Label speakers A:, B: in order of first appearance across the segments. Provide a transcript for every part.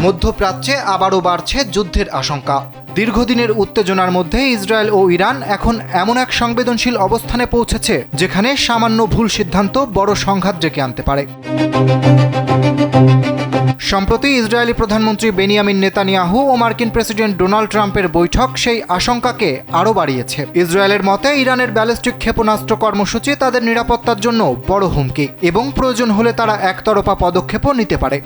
A: মধ্যপ্রাচ্যে আবারও বাড়ছে যুদ্ধের আশঙ্কা। দীর্ঘদিনের উত্তেজনার মধ্যে ইসরায়েল ও ইরান এখন এমন এক সংবেদনশীল অবস্থানে পৌঁছেছে যেখানে সামান্য ভুল সিদ্ধান্ত বড় সংঘাত ডেকে আনতে পারে। সম্প্রতি ইসরায়েলি প্রধানমন্ত্রী বেনিয়ামিন নেতানিয়াহু ও মার্কিন প্রেসিডেন্ট ডোনাল্ড ট্রাম্পের বৈঠক সেই আশঙ্কাকে আরও বাড়িয়েছে। ইসরায়েলের মতে ইরানের ব্যালিস্টিক ক্ষেপণাস্ত্র কর্মসূচি তাদের নিরাপত্তার জন্য বড় হুমকি এবং প্রয়োজন হলে তারা একতরফা পদক্ষেপও নিতে পারে।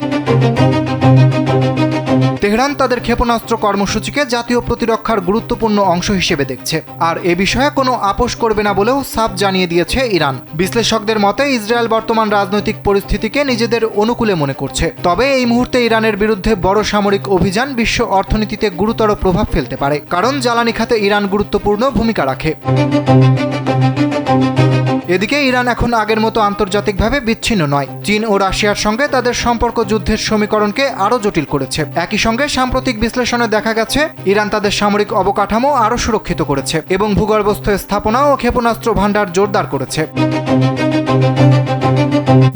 A: তেহরান তাদের ক্ষেপণাস্ত্র কর্মসূচিকে জাতীয় প্রতিরক্ষার গুরুত্বপূর্ণ অংশ হিসেবে দেখছে, আর এ বিষয়ে কোনো আপোষ করবে না বলেও সাফ জানিয়ে দিয়েছে ইরান। বিশ্লেষকদের মতে ইসরায়েল বর্তমান রাজনৈতিক পরিস্থিতিকে নিজেদের অনুকূলে মনে করছে, তবে এই মুহূর্তে ইরানের বিরুদ্ধে বড় সামরিক অভিযান বিশ্ব অর্থনীতিতে গুরুতর প্রভাব ফেলতে পারে, কারণ জ্বালানি খাতে ইরান গুরুত্বপূর্ণ ভূমিকা রাখে। এদিকে ইরান এখন আগের মতো আন্তর্জাতিকভাবে বিচ্ছিন্ন নয়। চীন ও রাশিয়ার সঙ্গে তাদের সম্পর্ক যুদ্ধের সমীকরণকে আরও জটিল করেছে। একই সঙ্গে সাম্প্রতিক বিশ্লেষণে দেখা গেছে ইরান তাদের সামরিক অবকাঠামো আরও সুরক্ষিত করেছে এবং ভূগর্ভস্থ স্থাপনা ও ক্ষেপণাস্ত্র ভাণ্ডার জোরদার করেছে।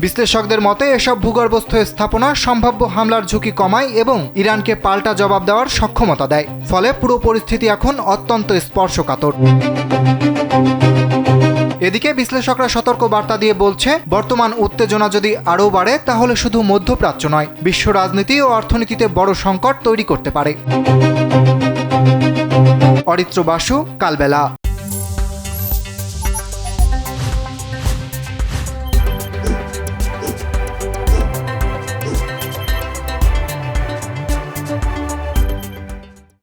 A: বিশ্লেষকদের মতে এসব ভূগর্ভস্থ স্থাপনা সম্ভাব্য হামলার ঝুঁকি কমায় এবং ইরানকে পাল্টা জবাব দেওয়ার সক্ষমতা দেয়। ফলে পুরো পরিস্থিতি এখন অত্যন্ত স্পর্শকাতর। এদিকে বিশ্লেষকরা সতর্ক বার্তা দিয়ে বলছে, বর্তমান উত্তেজনা যদি আরও বাড়ে তাহলে শুধু মধ্যপ্রাচ্য নয়, বিশ্ব রাজনীতি ও অর্থনীতিতে বড় সংকট তৈরি করতে পারে। অরিত্র বাসু, কালবেলা।